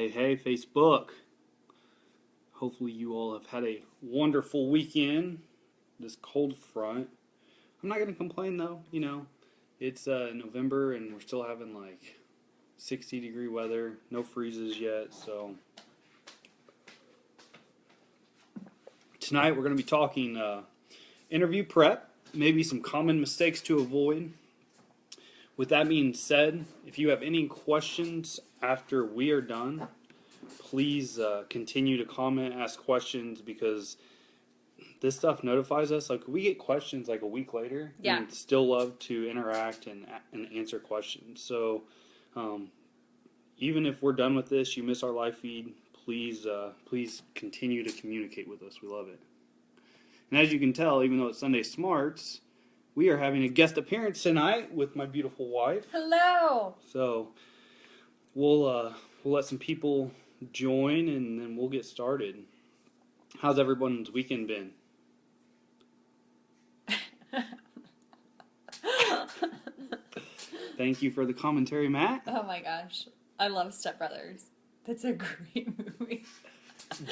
Hey, Facebook. Hopefully, you all have had a wonderful weekend. This cold front. I'm not going to complain though. It's November and we're still having like 60-degree weather. No freezes yet. So, tonight we're going to be talking interview prep, maybe some common mistakes to avoid. With that being said, if you have any questions after we are done, please continue to comment, ask questions, because this stuff notifies us. Like, we get questions like a week later, and still love to interact and answer questions. So, even if we're done with this, you miss our live feed, please continue to communicate with us. We love it. And as you can tell, even though it's Sunday Smarts, we are having a guest appearance tonight with my beautiful wife. Hello. So we'll let some people join and then we'll get started. How's everyone's weekend been? Thank you for the commentary, Matt. Oh my gosh, I love Step Brothers. That's a great movie.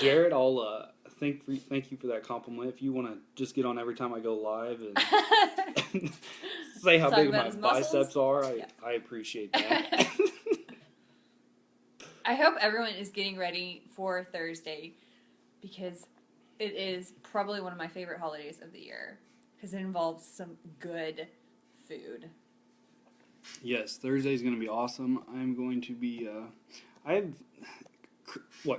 Jared, I'll thank you for that compliment. If you want to just get on every time I go live and say how big my biceps are, I appreciate that. I hope everyone is getting ready for Thursday, because it is probably one of my favorite holidays of the year, because it involves some good food. Yes, Thursday is going to be awesome. I'm going to be, I have,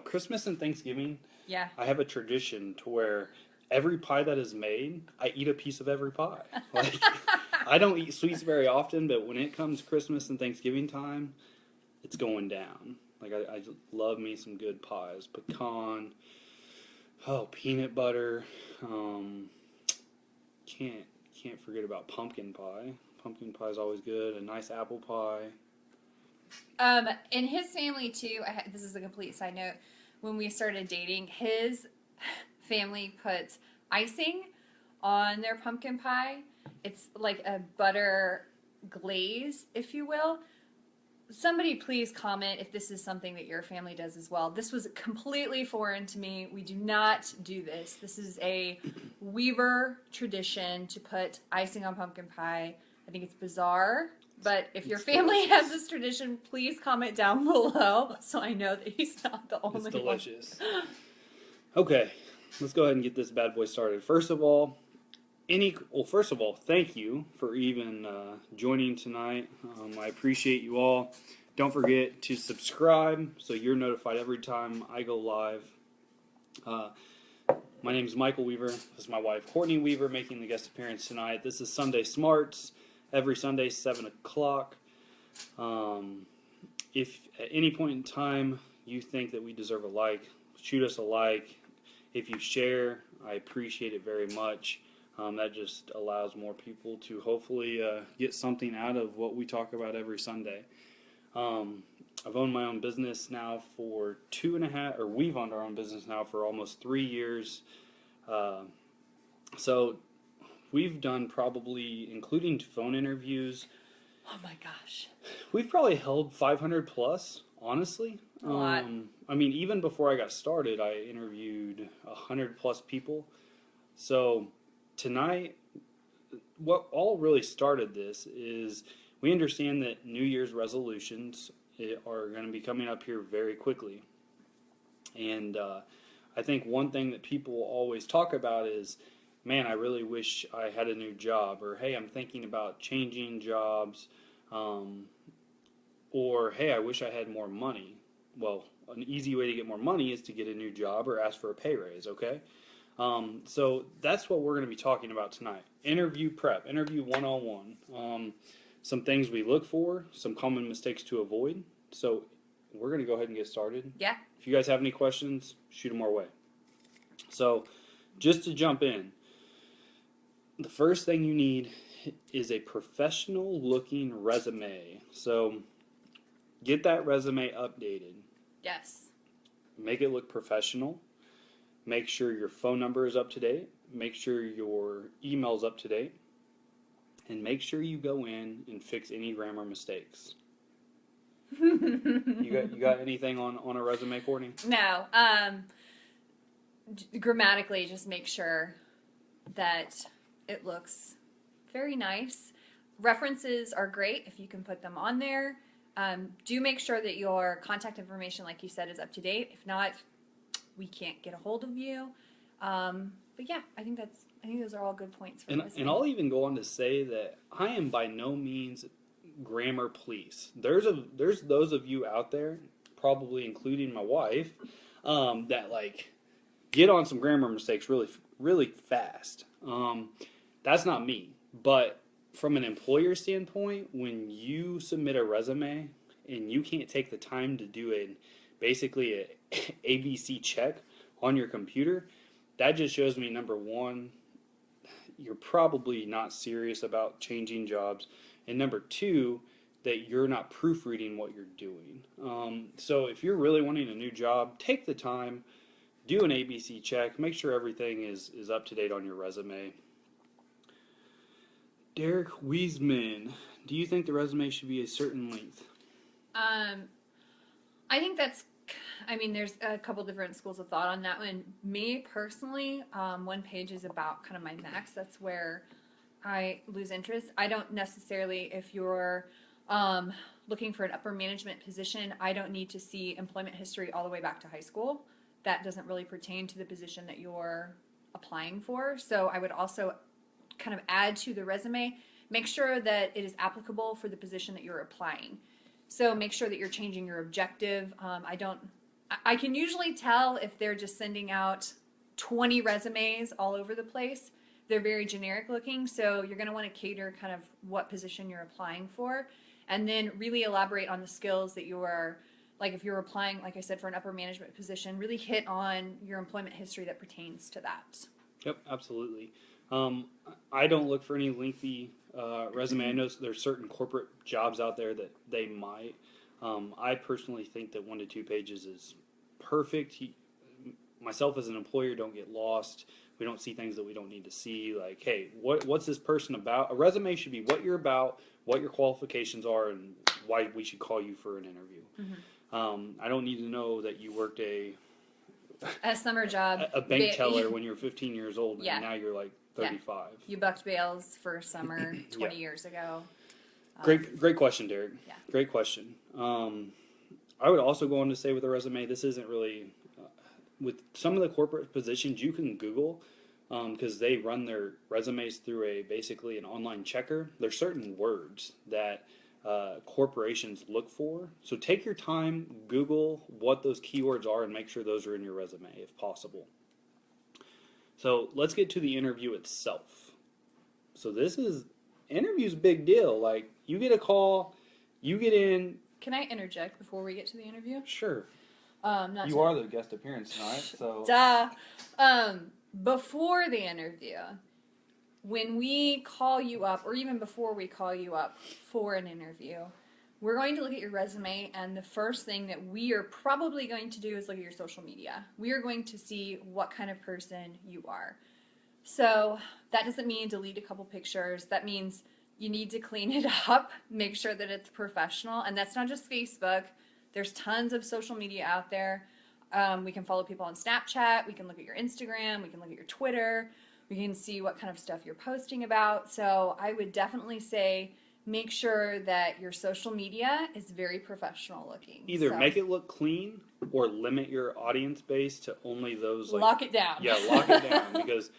Christmas and Thanksgiving? Yeah. I have a tradition to where every pie that is made, I eat a piece of every pie. Like, I don't eat sweets very often, but when it comes Christmas and Thanksgiving time, it's going down. Like, I love me some good pies. Pecan, peanut butter, can't forget about pumpkin pie. Pumpkin pie is always good. A nice apple pie. In his family too, this is a complete side note, when we started dating, his family puts icing on their pumpkin pie. It's like a butter glaze, if you will. Somebody please comment if this is something that your family does as well. This was completely foreign to me. We do not do this. This is a Weaver tradition to put icing on pumpkin pie. I think it's bizarre, but if your family has this tradition, please comment down below so I know that he's not the only one. It's delicious. Okay, let's go ahead and get this bad boy started. First of all, thank you for even joining tonight. I appreciate you all. Don't forget to subscribe so you're notified every time I go live. My name is Michael Weaver. This is my wife, Courtney Weaver, making the guest appearance tonight. This is Sunday Smarts. Every Sunday, 7 o'clock. If at any point in time you think that we deserve a like, shoot us a like. If you share, I appreciate it very much. That just allows more people to hopefully get something out of what we talk about every Sunday. I've owned my own business now for we've owned our own business now for almost 3 years. So we've done, probably, including phone interviews. Oh my gosh. We've probably held 500 plus, honestly. A lot. I mean, even before I got started, I interviewed 100 plus people. So tonight, what all really started this is we understand that New Year's resolutions are going to be coming up here very quickly. And I think one thing that people always talk about is, man, I really wish I had a new job, or hey, I'm thinking about changing jobs, or hey, I wish I had more money. Well, an easy way to get more money is to get a new job or ask for a pay raise, okay? So that's what we're going to be talking about tonight. Interview prep, interview 101. Some things we look for, some common mistakes to avoid. So we're going to go ahead and get started. Yeah. If you guys have any questions, shoot them our way. So just to jump in, the first thing you need is a professional looking resume. So get that resume updated. Yes. Make it look professional. Make sure your phone number is up to date. Make sure your email is up to date. And make sure you go in and fix any grammar mistakes. You got anything on a resume, Courtney? No. Grammatically, just make sure that it looks very nice. References are great if you can put them on there. Do make sure that your contact information, like you said, is up to date. If not, we can't get a hold of you. But yeah, I think those are all good points for this. And I'll even go on to say that I am by no means grammar police. There's those of you out there, probably including my wife, that like get on some grammar mistakes really fast. That's not me. But from an employer standpoint, when you submit a resume and you can't take the time to do basically a ABC check on your computer, that just shows me, number one, you're probably not serious about changing jobs, and number two, that you're not proofreading what you're doing. So if you're really wanting a new job, take the time, do an ABC check, make sure everything is up to date on your resume. Derek Wiesman, do you think the resume should be a certain length? I think there's a couple different schools of thought on that one. Me personally, 1 page is about kind of my max. That's where I lose interest. I don't necessarily, if you're looking for an upper management position, I don't need to see employment history all the way back to high school. That doesn't really pertain to the position that you're applying for. So I would also kind of add to the resume, make sure that it is applicable for the position that you're applying. So make sure that you're changing your objective. I can usually tell if they're just sending out 20 resumes all over the place. They're very generic looking, so you're going to want to cater kind of what position you're applying for, and then really elaborate on the skills that you are, like if you're applying, like I said, for an upper management position, really hit on your employment history that pertains to that. Yep, absolutely. I don't look for any lengthy resume. I know there's certain corporate jobs out there that they might. I personally think that 1 to 2 pages is perfect. Myself as an employer don't get lost. We don't see things that we don't need to see. Like, hey, what's this person about? A resume should be what you're about, what your qualifications are, and why we should call you for an interview. Mm-hmm. I don't need to know that you worked a summer job, a bank teller when you were 15 years old, yeah. And now you're like 35. Yeah. You bucked bales for summer 20 years ago. Great question, Derek. Yeah. Great question. I would also go on to say with a resume, this isn't really with some of the corporate positions you can Google because they run their resumes through basically an online checker. There's certain words that corporations look for. So take your time, Google what those keywords are, and make sure those are in your resume if possible. So let's get to the interview itself. So interview's a big deal. Like, you get a call, you get in. Can I interject before we get to the interview? Sure. You are the guest appearance tonight, so. Duh. Before the interview, when we call you up, or even before we call you up for an interview, we're going to look at your resume, and the first thing that we are probably going to do is look at your social media. We are going to see what kind of person you are. So that doesn't mean delete a couple pictures. That means you need to clean it up, make sure that it's professional, and that's not just Facebook. There's tons of social media out there. We can follow people on Snapchat. We can look at your Instagram. We can look at your Twitter. We can see what kind of stuff you're posting about. So I would definitely say make sure that your social media is very professional looking. Either make it look clean or limit your audience base to only those. Lock it down. Yeah, lock it down because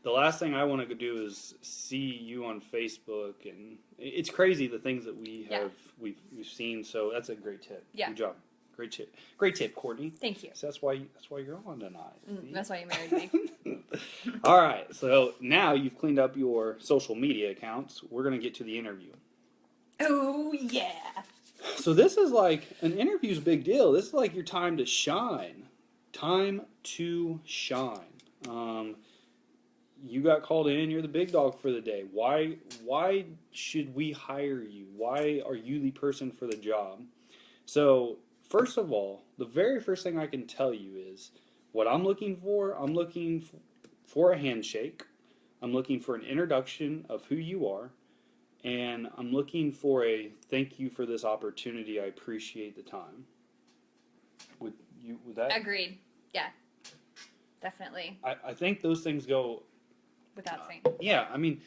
the last thing I want to do is see you on Facebook, and it's crazy the things that we've seen. So that's a great tip. Yeah. Good job. Great tip, Courtney. Thank you. So that's why you're on tonight. That's why you married me. All right. So now you've cleaned up your social media accounts. We're gonna get to the interview. Oh yeah. So this is like an interview's a big deal. This is like your time to shine. Time to shine. You got called in. You're the big dog for the day. Why should we hire you? Why are you the person for the job? So first of all, the very first thing I can tell you is what I'm looking for. I'm looking for a handshake. I'm looking for an introduction of who you are. And I'm looking for a thank you for this opportunity. I appreciate the time. Would that? Agreed. Yeah. Definitely. I think those things go. Without saying. Yeah, I mean,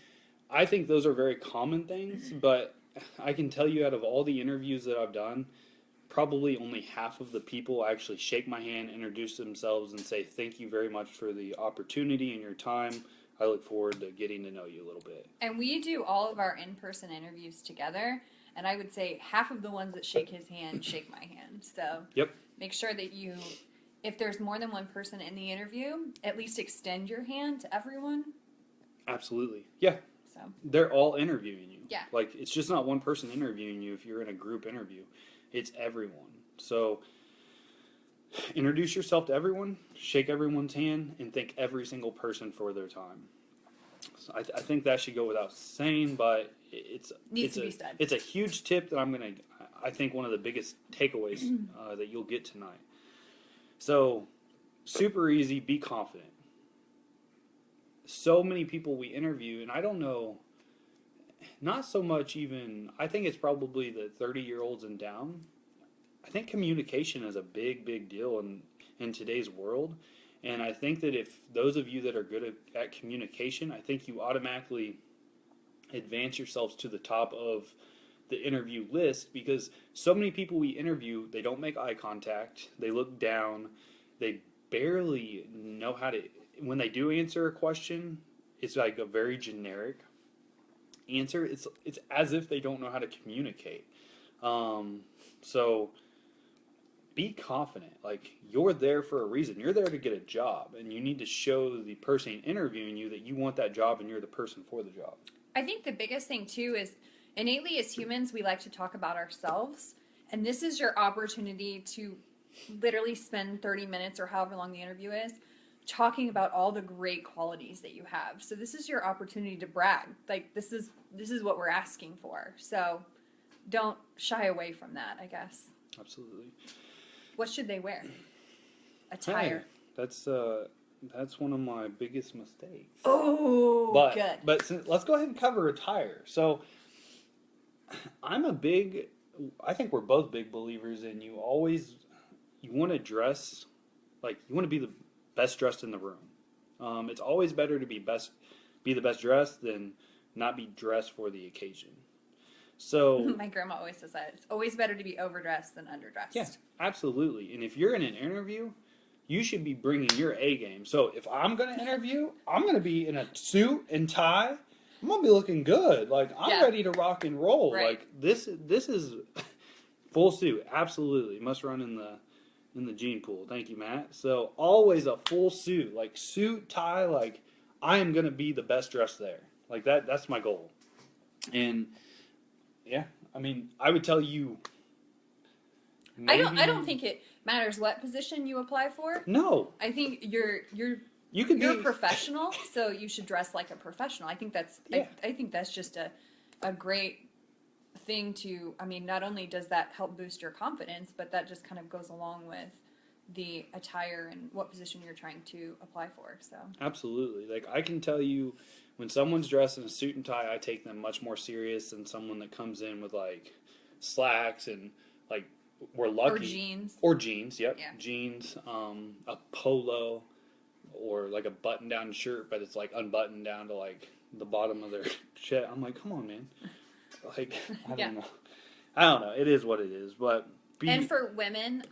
I think those are very common things, but I can tell you out of all the interviews that I've done, probably only half of the people actually shake my hand, introduce themselves, and say thank you very much for the opportunity and your time. I look forward to getting to know you a little bit. And we do all of our in-person interviews together, and I would say half of the ones that shake his hand shake my hand. So Yep. make sure that you, if there's more than one person in the interview, at least extend your hand to everyone. Absolutely. Yeah. So They're all interviewing you. Yeah. Like, it's just not one person interviewing you if you're in a group interview. It's everyone. So introduce yourself to everyone, shake everyone's hand, and thank every single person for their time. So I think that should go without saying, but Needs to be said. It's a huge tip that I think one of the biggest takeaways that you'll get tonight. So, super easy, be confident. So many people we interview, and I don't know, not so much even, I think it's probably the 30-year-olds and down. I think communication is a big, big deal in today's world. And I think that if those of you that are good at communication, I think you automatically advance yourselves to the top of the interview list, because so many people we interview, they don't make eye contact, they look down, they barely know how to, when they do answer a question, it's like a very generic answer. It's as if they don't know how to communicate. So be confident. Like, you're there for a reason. You're there to get a job, and you need to show the person interviewing you that you want that job and you're the person for the job. I think the biggest thing too is innately as humans we like to talk about ourselves, and this is your opportunity to literally spend 30 minutes or however long the interview is talking about all the great qualities that you have. So this is your opportunity to brag. Like, this is what we're asking for. So don't shy away from that, I guess. Absolutely. What should they wear? Attire. Hey, that's one of my biggest mistakes. Oh, good. But let's go ahead and cover attire. So I think we're both big believers in you want to dress, like, you want to be the best dressed in the room. It's always better to be the best dressed than not be dressed for the occasion. So my grandma always says that. It's always better to be overdressed than underdressed. Yeah, absolutely. And if you're in an interview, you should be bringing your A game. So if I'm going to interview, I'm going to be in a suit and tie. I'm going to be looking good. Like, I'm ready to rock and roll. Right. Like, this is full suit. Absolutely. Must run in the gene pool. Thank you, Matt. So always a full suit, like suit, tie, like I am going to be the best dressed there. Like that's my goal. And yeah, I mean, I would tell you. I don't think it matters what position you apply for. No. I think you're professional, so you should dress like a professional. I think that's I think that's just a great thing to, I mean, not only does that help boost your confidence, but that just kind of goes along with the attire and what position you're trying to apply for. So absolutely. Like, I can tell you, when someone's dressed in a suit and tie, I take them much more serious than someone that comes in with like slacks and like, we're lucky. Or jeans, yep. Yeah. Jeans, a polo, or like a button-down shirt, but it's like unbuttoned down to like the bottom of their chest. I'm like, come on, man. Like, I don't know. It is what it is, but. And for women,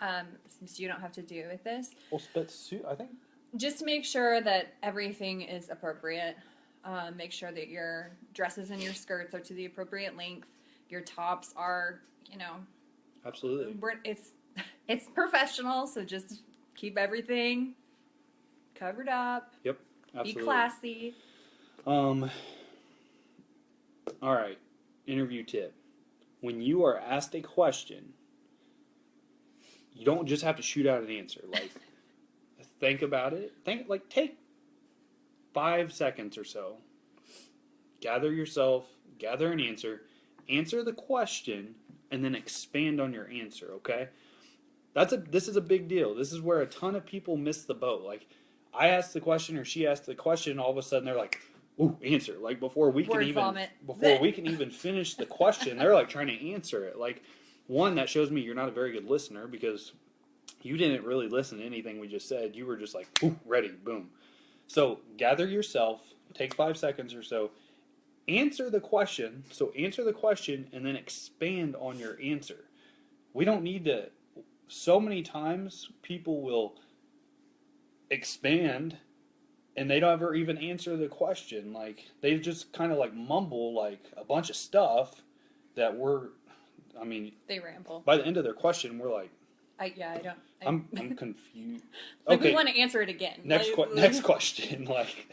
since you don't have to do with this. Well, but suit, I think. Just make sure that everything is appropriate. Make sure that your dresses and your skirts are to the appropriate length. Your tops are, Absolutely. It's professional, so just keep everything covered up. Yep, absolutely. Be classy. All right, interview tip. When you are asked a question, you don't just have to shoot out an answer. Like, think about it. Take 5 seconds or so. Gather yourself, gather an answer the question, and then expand on your answer, okay? This is a big deal. This is where a ton of people miss the boat. Like, I asked the question or she asked the question, and all of a sudden they're like, ooh, answer. Like before we Word can vomit. even finish the question, they're like trying to answer it. Like, one, that shows me you're not a very good listener because you didn't really listen to anything we just said. You were just like, ooh, ready, boom. So gather yourself, take 5 seconds or so, answer the question. So answer the question and then expand on your answer. We don't need to. So many times people will expand and they don't ever even answer the question. Like they just kind of like mumble like a bunch of stuff that They ramble. by the end of their question, we're like, I don't. I'm confused. Like Okay, we want to answer it again. next question. Like,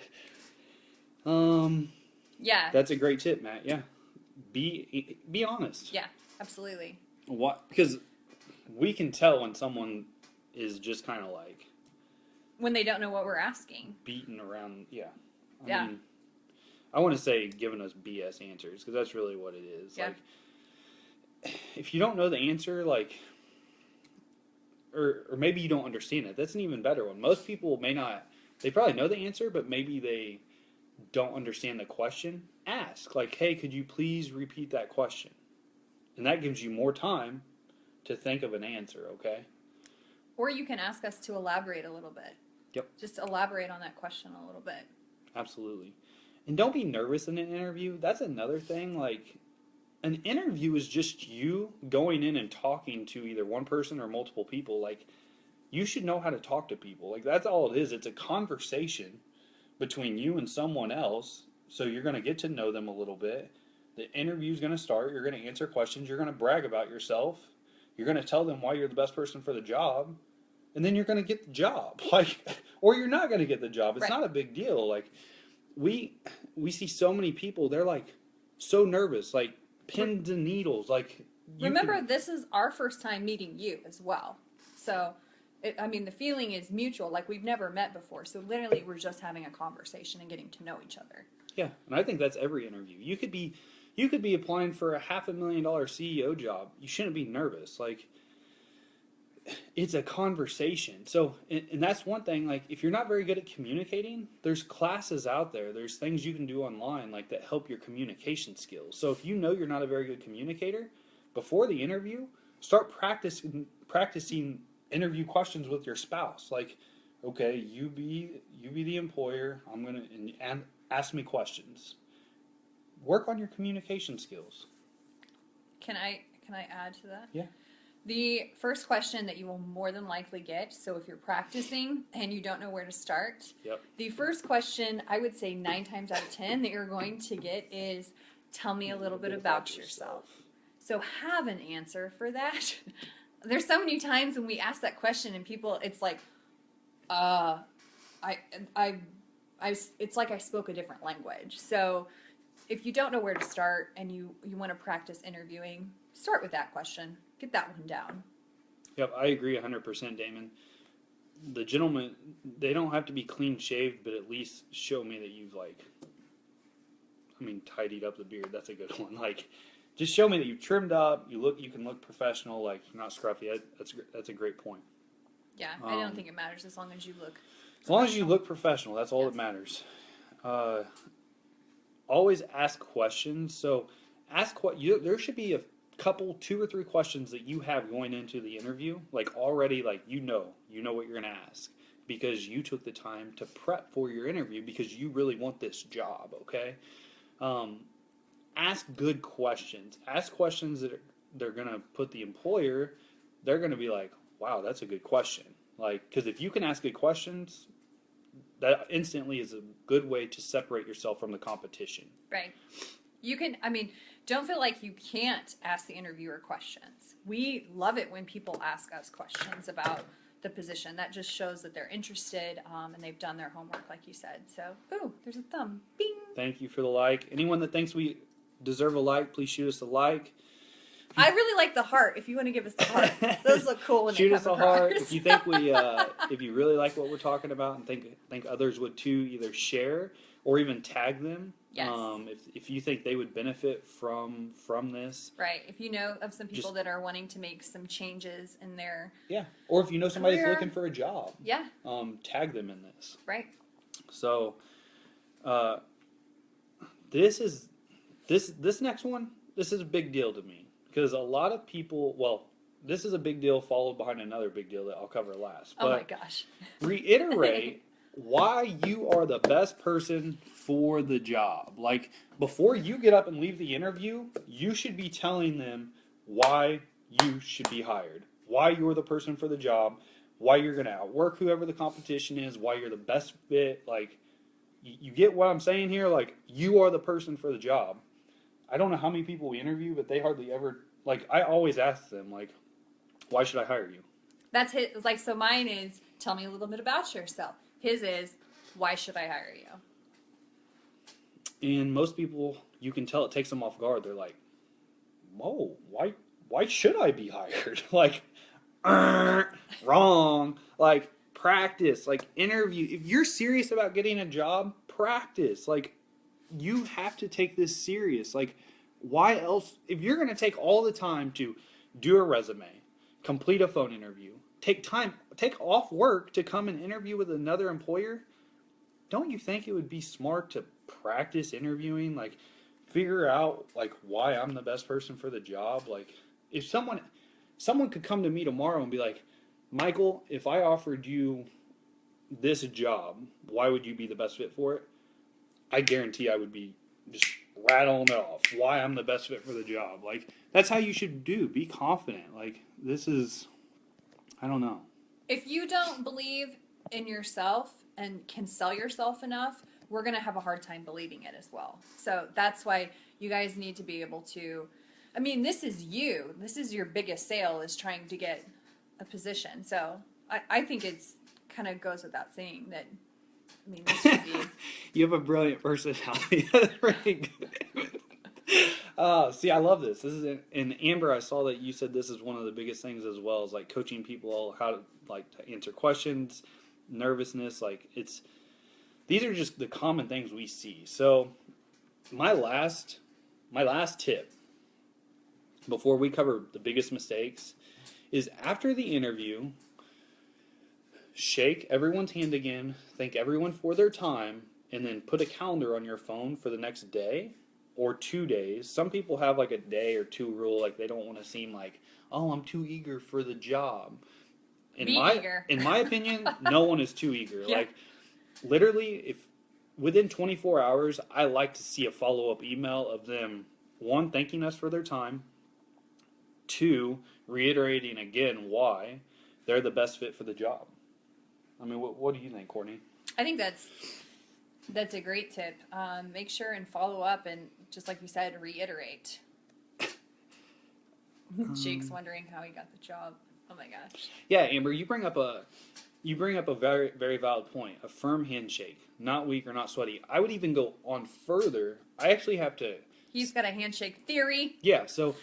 yeah. that's a great tip, Matt. Yeah, be honest. Yeah, absolutely. What? Because we can tell when someone is just kind of like When they don't know what we're asking. beating around. Yeah. Yeah. Mean, I want to say giving us BS answers because that's really what it is. Yeah. Like, if you don't know the answer, like, or maybe you don't understand it, that's an even better one. Most people may not. They probably know the answer, but maybe they don't understand the question. Ask, like, hey, could you please repeat that question? And that gives you more time to think of an answer. Okay. Or you can ask us to elaborate a little bit. Yep. Just elaborate on that question a little bit. Absolutely. And don't be nervous in an interview. That's another thing. Like, an interview is just you going in and talking to either one person or multiple people. Like, you should know how to talk to people. Like, that's all it is. It's a conversation between you and someone else. So you're going to get to know them a little bit. The interview's going to start. You're going to answer questions. You're going to brag about yourself. You're going to tell them why you're the best person for the job. And then you're going to get the job. Like, or you're not going to get the job. It's Right. not a big deal. Like, we see so many people, they're like so nervous, like pins and needles. Like, Remember, this is our first time meeting you as well. So, the feeling is mutual. Like, we've never met before. So, literally, we're just having a conversation and getting to know each other. Yeah, and I think that's every interview. You could be applying for a $500,000 CEO job. You shouldn't be nervous. Like, it's a conversation. So, and that's one thing. Like, if you're not very good at communicating, there's classes out there. There's things you can do online, like, that help your communication skills. So, if you know you're not a very good communicator, before the interview, start practicing interview questions with your spouse. Like, okay, you be the employer. I'm gonna and ask me questions. Work on your communication skills. Can I add to that? Yeah. The first question that you will more than likely get, so if you're practicing and you don't know where to start, Yep. the first question, I would say 9 times out of 10 that you're going to get is, tell me a little bit about yourself. So have an answer for that. There's so many times when we ask that question and people, it's like, it's like I spoke a different language. So if you don't know where to start and you want to practice interviewing, start with that question. Get that one down. Yep, I agree 100%, Damon. The gentlemen, they don't have to be clean shaved, but at least show me that you've tidied up the beard. That's a good one. Like, just show me that you've trimmed up. You can look professional. Like, you're not scruffy. That's a great point. Yeah, I don't think it matters as long as you look. As long as you look professional, that's all that matters. Always ask questions. So there should be a couple, 2 or 3 questions that you have going into the interview, like already, like you know what you're going to ask because you took the time to prep for your interview because you really want this job. Okay, ask good questions. Ask questions that they're going to put the employer. They're going to be like, wow, that's a good question. Like, because if you can ask good questions, that instantly is a good way to separate yourself from the competition. Right. You can, don't feel like you can't ask the interviewer questions. We love it when people ask us questions about the position. That just shows that they're interested and they've done their homework, like you said. So, ooh, there's a thumb. Bing. Thank you for the like. Anyone that thinks we deserve a like, please shoot us a like. I really like the heart. If you want to give us the heart, those look cool when shoot they us come a heart. across. If you think if you really like what we're talking about and think others would too, either share or even tag them. Yes. If you think they would benefit from this. Right. If you know of some people that are wanting to make some changes in their or if you know somebody that's career. looking for a job. Yeah. Tag them in this. Right. So, this next one. This is a big deal to me because a lot of people. Well, this is a big deal followed behind another big deal that I'll cover last. Oh But my gosh. reiterate why you are the best person for the job. Like before you get up and leave the interview, you should be telling them why you should be hired, why you're the person for the job, why you're going to outwork whoever the competition is, why you're the best fit. Like you get what I'm saying here? Like you are the person for the job. I don't know how many people we interview, but they hardly ever like I always ask them like, why should I hire you? That's his. Like, so mine is, tell me a little bit about yourself. His is, why should I hire you? And most people, you can tell it takes them off guard. They're like, whoa, why should I be hired? Like, wrong. Like, practice. Like, interview. If you're serious about getting a job, practice. Like, you have to take this serious. Like, why else? If you're going to take all the time to do a resume, complete a phone interview, take off work to come and interview with another employer, don't you think it would be smart to practice interviewing? Like, figure out like why I'm the best person for the job. Like, if someone could come to me tomorrow and be like, Michael, if I offered you this job, why would you be the best fit for it? I guarantee I would be just rattling it off why I'm the best fit for the job. Like, that's how you should do. Be confident. Like, this is, I don't know. If you don't believe in yourself and can sell yourself enough, we're going to have a hard time believing it as well. So that's why you guys need to be able to, I mean, this is you. This is your biggest sale, is trying to get a position. So I think it's kind of goes without saying that, I mean, this should be. You have a brilliant personality. Really good. See, I love this. This is in Amber. I saw that you said this is one of the biggest things as well, is like coaching people how to like to answer questions, nervousness. Like these are just the common things we see. So my last tip before we cover the biggest mistakes is after the interview, shake everyone's hand again, thank everyone for their time, and then put a calendar on your phone for the next day or 2 days. Some people have like a day or two rule, like they don't want to seem like, oh, I'm too eager for the job. Eager. In my opinion, no one is too eager. Yeah. Like literally, if within 24 hours, I like to see a follow-up email of them, one, thanking us for their time, two, reiterating again why they're the best fit for the job. I mean, what do you think, Courtney? I think that's a great tip. Make sure and follow up, and just like you said, reiterate. Jake's wondering how he got the job. Oh my gosh. Yeah, Amber, you bring up a very, very valid point. A firm handshake, not weak or not sweaty. I would even go on further. I actually have to. He's got a handshake theory. Yeah, so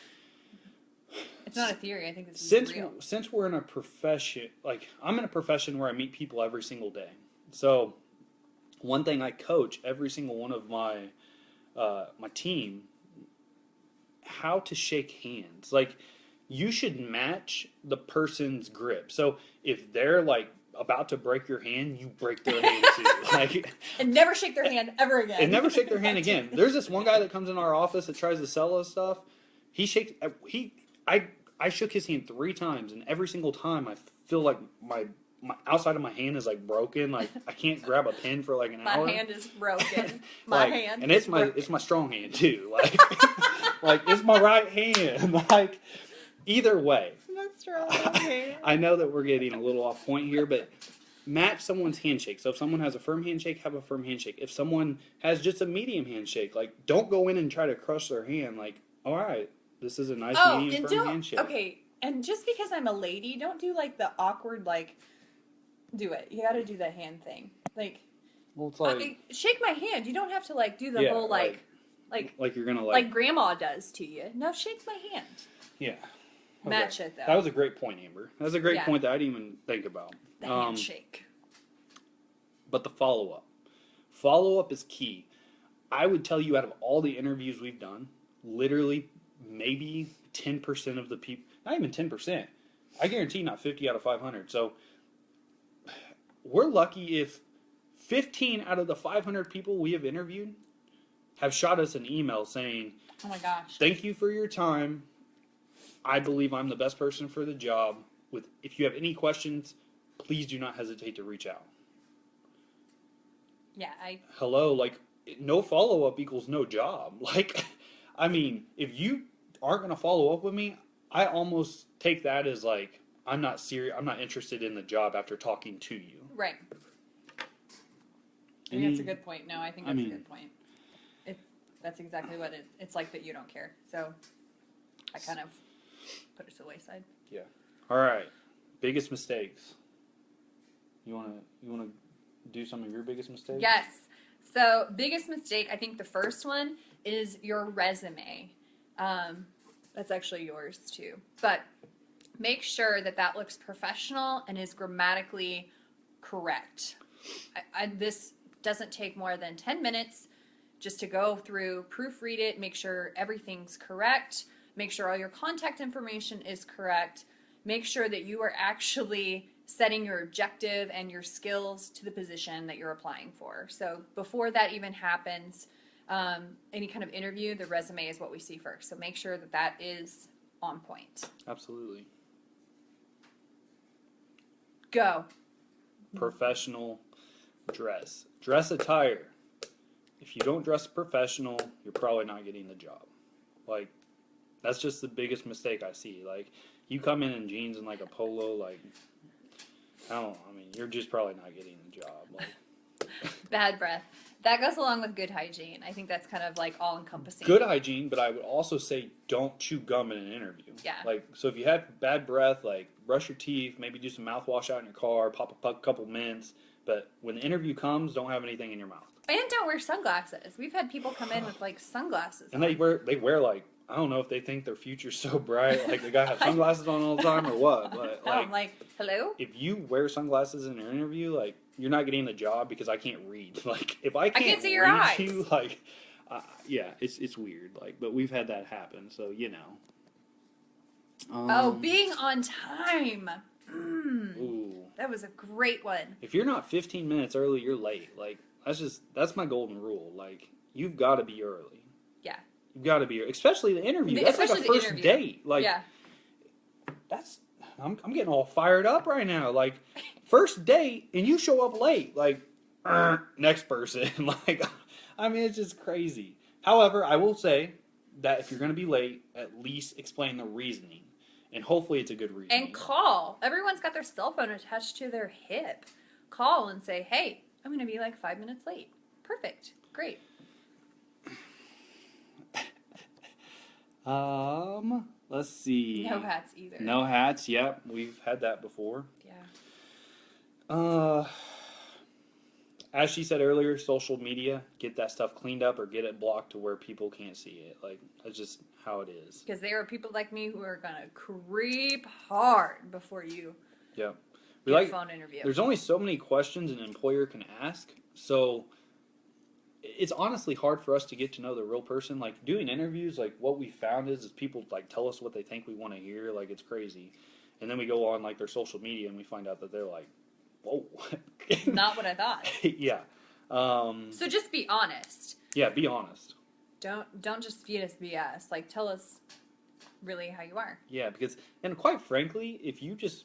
It's not a theory. I think this is real. Since we're in a profession, like I'm in a profession where I meet people every single day. So one thing I coach every single one of my my team how to shake hands. Like you should match the person's grip. So if they're like about to break your hand, you break their hand too. Like, and never shake their hand ever again. and never shake their hand again. There's this one guy that comes in our office that tries to sell us stuff. I shook his hand 3 times, and every single time I feel like my outside of my hand is like broken. Like I can't grab a pen for like an hour. My hand is broken. My like, hand. And it's my strong hand too. Like like it's my right hand. Like either way. My strong hand. I know that we're getting a little off point here, but match someone's handshake. So if someone has a firm handshake, have a firm handshake. If someone has just a medium handshake, like don't go in and try to crush their hand. Like, all right, this is a nice medium firm handshake. Okay, and just because I'm a lady, don't do like the awkward like. Do it. You got to do the hand thing. Like, well, it's like shake my hand. You don't have to like do the whole like you're gonna like grandma does to you. No, shake my hand. Yeah. Okay. Match it though. That was a great point, Amber. That was a great point that I didn't even think about. The handshake. But the follow-up. Follow-up is key. I would tell you out of all the interviews we've done, literally maybe 10% of the people, not even 10%. I guarantee not 50 out of 500. So we're lucky if 15 out of the 500 people we have interviewed have shot us an email saying, Oh my gosh. "Thank you for your time. I believe I'm the best person for the job. If you have any questions, please do not hesitate to reach out." Yeah, Hello, like, no follow up equals no job. Like, I mean, if you aren't going to follow up with me, I almost take that as like, I'm not serious. I'm not interested in the job after talking to you. right. I think that's a good point. No, I think that's a good point. That's exactly what it's like, that you don't care. So I kind of put it to the wayside. Yeah. All right. Biggest mistakes. You wanna do some of your biggest mistakes? Yes. So biggest mistake, I think the first one is your resume. That's actually yours too. But make sure that looks professional and is grammatically correct. This doesn't take more than 10 minutes just to go through, proofread it, make sure everything's correct, make sure all your contact information is correct, make sure that you are actually setting your objective and your skills to the position that you're applying for. So before that even happens, any kind of interview, the resume is what we see first. So make sure that is on point. Absolutely. Go. Professional dress. Dress attire. If you don't dress professional, you're probably not getting the job. Like, that's just the biggest mistake I see. Like, you come in jeans and like a polo, like, you're just probably not getting the job. Like, Bad breath. That goes along with good hygiene. I think that's kind of like all encompassing. good hygiene, but I would also say don't chew gum in an interview. Yeah. Like, so if you have bad breath, like, brush your teeth, maybe do some mouthwash out in your car, pop a couple mints. But when the interview comes, don't have anything in your mouth. And don't wear sunglasses. We've had people come in with like sunglasses. And they wear like, I don't know if they think their future's so bright, like they gotta have sunglasses on all the time or what. But No, I'm like, hello? if you wear sunglasses in an interview, like, you're not getting the job because I can't read. Like, if I can't see your read eyes. you, like, yeah, it's weird. Like, but we've had that happen, so you know. Being on time. Ooh. That was a great one. If you're not 15 minutes early, you're late. Like, that's my golden rule. Like, you've got to be early. Yeah. You've got to be early, especially the interview. That's like a first date. Like, yeah. I'm getting all fired up right now. Like, first date and you show up late. Like, next person. Like, I mean, it's just crazy. However, I will say that if you're going to be late, at least explain the reasoning. And hopefully it's a good reason. And call. Everyone's got their cell phone attached to their hip. Call and say, hey, I'm going to be like 5 minutes late. Perfect. Great. Let's see. No hats either. No hats. Yep, we've had that before. Yeah. As she said earlier, social media, get that stuff cleaned up or get it blocked to where people can't see it. Like, that's just how it is. Because there are people like me who are going to creep hard before you Yep. get a phone interview. There's only so many questions an employer can ask, so it's honestly hard for us to get to know the real person. Like, doing interviews, like, what we found is people, like, tell us what they think we want to hear. Like, it's crazy. And then we go on, like, their social media and we find out that they're like, whoa. Not what I thought. Yeah. So just be honest. Yeah, be honest. Don't just feed us BS. Like, tell us really how you are. Yeah, because, and quite frankly, if you just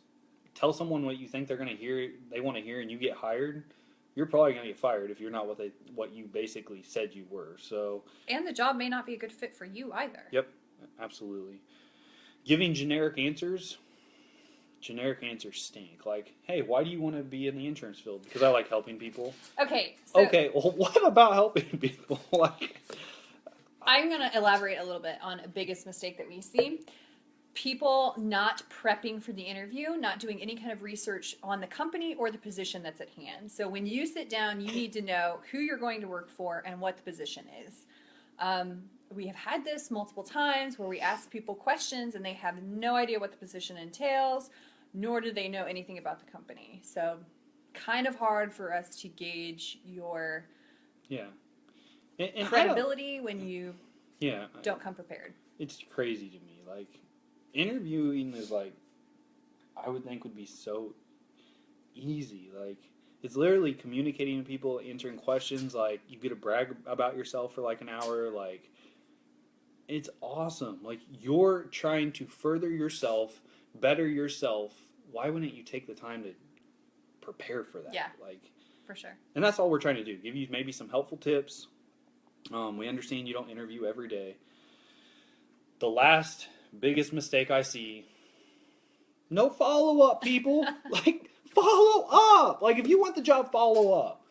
tell someone what you think they're going to hear, they want to hear, and you get hired, you're probably going to get fired if you're not what you basically said you were. So. And the job may not be a good fit for you either. Yep, absolutely. Giving generic answers stink. Like, hey, why do you want to be in the insurance field? Because I like helping people. Okay. So Okay, well, what about helping people? Like, I'm going to elaborate a little bit on a biggest mistake that we see. People not prepping for the interview, not doing any kind of research on the company or the position that's at hand. So when you sit down, you need to know who you're going to work for and what the position is. We have had this multiple times where we ask people questions and they have no idea what the position entails, nor do they know anything about the company. So kind of hard for us to gauge your and credibility when you Yeah. don't come prepared. It's crazy to me. Like, interviewing is like, I would think would be so easy. Like, It's literally communicating with people, answering questions. Like, you get to brag about yourself for like an hour. Like, it's awesome. Like, you're trying to further yourself, better yourself. Why wouldn't you take the time to prepare for that? Yeah. Like, For sure. and that's all we're trying to do. Give you maybe some helpful tips. We understand you don't interview every day. The last biggest mistake I see, no follow-up, people. Like, follow up. Like, if you want the job, follow up.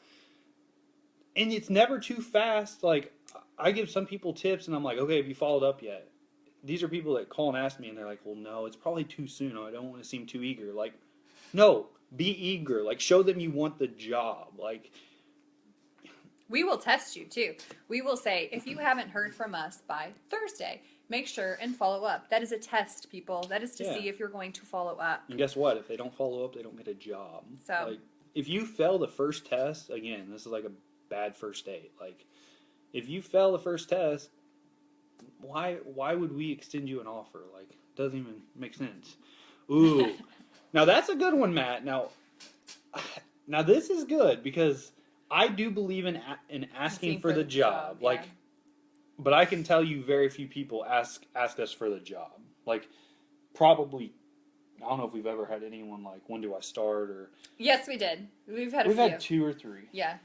And it's never too fast. Like, I give some people tips, and I'm like, okay, have you followed up yet? These are people that call and ask me, and they're like, well, no, it's probably too soon. I don't want to seem too eager. Like, no, be eager. Like, show them you want the job. Like, We will test you too. We will say, if you haven't heard from us by Thursday, make sure and follow up. That is a test, people. That is to Yeah. see if you're going to follow up. and guess what? If they don't follow up, they don't get a job. So- like, if you fail the first test, again, this is like a bad first date. Like, if you fail the first test, why would we extend you an offer? Like, doesn't even make sense. Ooh, now that's a good one, Matt. Now this is good because I do believe in asking for the job. yeah. Like, but I can tell you, very few people ask us for the job. Like, probably, I don't know if we've ever had anyone like, when do I start? Or Yes, we did. We've had a We've few. had 2 or 3. Yeah.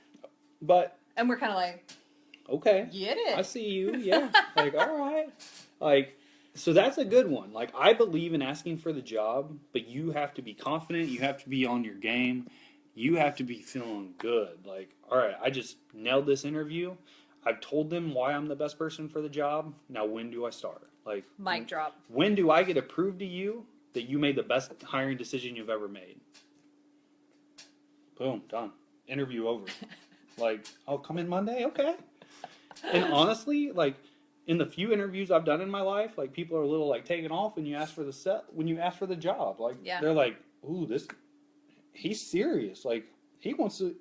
but And we're kind of like, okay. get I it. see you. Yeah. Like, all right. Like, so that's a good one. Like, I believe in asking for the job, but you have to be confident. You have to be on your game. You have to be feeling good. Like, all right, I just nailed this interview. I've told them why I'm the best person for the job. Now, when do I start? Like, Mic drop. when do I get to prove to you that you made the best hiring decision you've ever made? Boom, done. Interview over. Like, I'll come in Monday? Okay. And honestly, like, in the few interviews I've done in my life, like, people are a little like taken off when you ask for the job. Like, Yeah. they're like, ooh, he's serious. Like, he wants to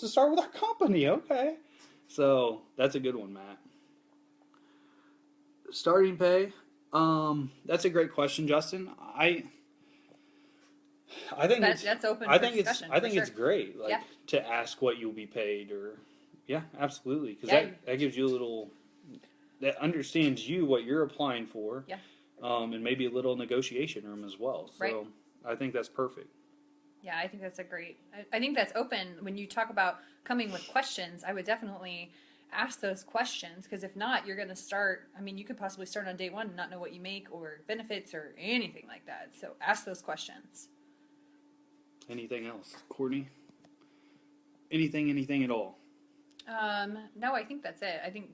start with our company. Okay. So that's a good one, Matt. Starting pay. That's a great question, Justin. I think That's open I for think discussion. I think for it's sure. great, like, Yeah. to ask what you'll be paid, or yeah, absolutely, because Yeah. that gives you a little, that understands you what you're applying for, Yeah. and maybe a little negotiation room as well. So Right. I think that's perfect. Yeah, I think that's a great. I think that's open. When you talk about coming with questions, I would definitely ask those questions, because if not, you're going to start. I mean, you could possibly start on day one and not know what you make or benefits or anything like that. So ask those questions. Anything else, Courtney? Anything at all? No, I think that's it. I think,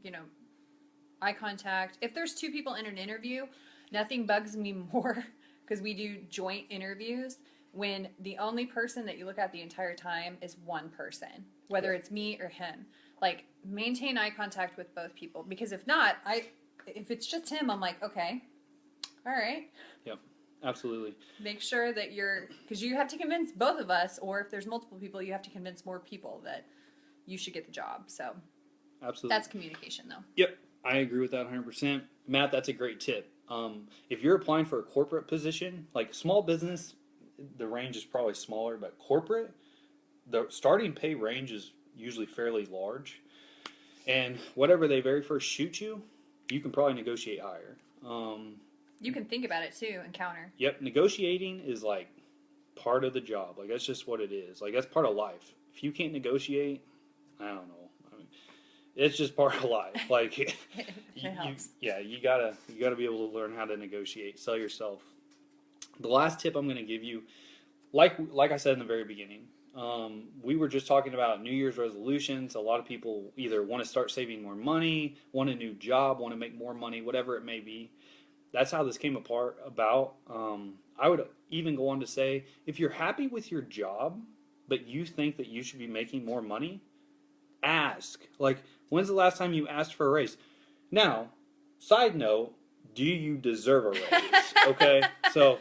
eye contact. If there's 2 people in an interview, nothing bugs me more, because we do joint interviews, when the only person that you look at the entire time is one person, whether it's me or him. Like, maintain eye contact with both people, because if not, if it's just him, I'm like, okay, all right. Yep, absolutely. Make sure that because you have to convince both of us, or if there's multiple people, you have to convince more people that you should get the job. So Absolutely. that's communication, though. Yep, I agree with that 100%. Matt, that's a great tip. If you're applying for a corporate position, like small business, the range is probably smaller, but corporate, the starting pay range is usually fairly large. And whatever they very first shoot you, you can probably negotiate higher. You can think about it too and counter. Yep, negotiating is like part of the job. Like, that's just what it is. Like, that's part of life. If you can't negotiate, I don't know. I mean, it's just part of life. Like, It helps. you gotta be able to learn how to negotiate, sell yourself. The last tip I'm going to give you, like I said in the very beginning, we were just talking about New Year's resolutions. A lot of people either want to start saving more money, want a new job, want to make more money, whatever it may be. That's how this came about. I would even go on to say, if you're happy with your job, but you think that you should be making more money, ask. Like, when's the last time you asked for a raise? Now, side note, do you deserve a raise? Okay? So,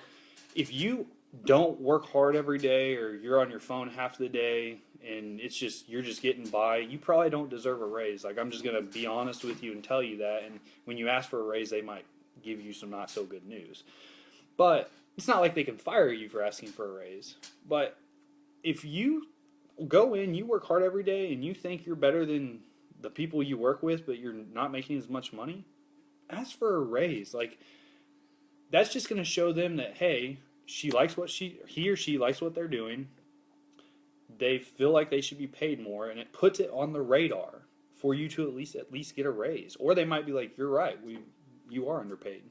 if you don't work hard every day, or you're on your phone half the day, and you're just getting by, you probably don't deserve a raise. Like, I'm just going to be honest with you and tell you that. And when you ask for a raise, they might give you some not so good news. But it's not like they can fire you for asking for a raise. But if you go in, you work hard every day, and you think you're better than the people you work with, but you're not making as much money, ask for a raise. Like, that's just going to show them that, hey, he or she likes what they're doing. They feel like they should be paid more, and it puts it on the radar for you to at least get a raise. Or they might be like, you're right, you are underpaid.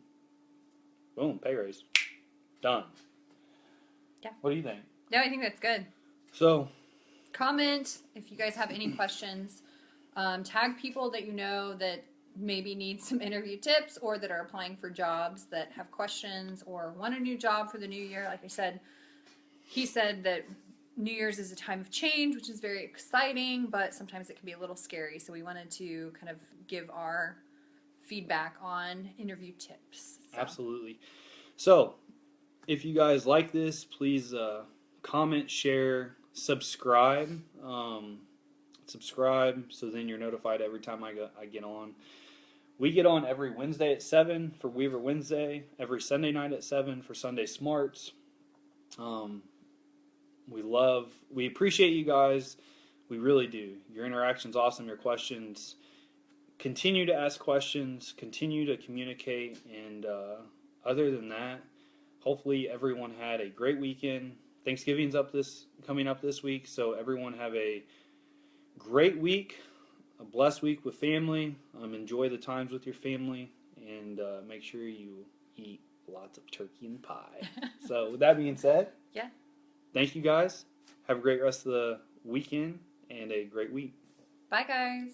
Boom, pay raise. Done. Yeah. What do you think? No, I think that's good. So, comment if you guys have any questions. Tag people that you know that maybe need some interview tips or that are applying for jobs that have questions or want a new job for the new year. Like I said, he said that New Year's is a time of change, which is very exciting, but sometimes it can be a little scary. So we wanted to kind of give our feedback on interview tips. So. Absolutely. So, if you guys like this, please comment, share, subscribe. Subscribe so then you're notified every time I get on. We get on every Wednesday at 7 for Weaver Wednesday, every Sunday night at 7 for Sunday Smarts. We appreciate you guys. We really do. Your interaction's awesome, your questions. Continue to ask questions, continue to communicate, and other than that, hopefully everyone had a great weekend. Thanksgiving's coming up this week, so everyone have a great week, a blessed week with family. Enjoy the times with your family, and make sure you eat lots of turkey and pie. So with that being said, yeah. Thank you guys. Have a great rest of the weekend and a great week. Bye, guys.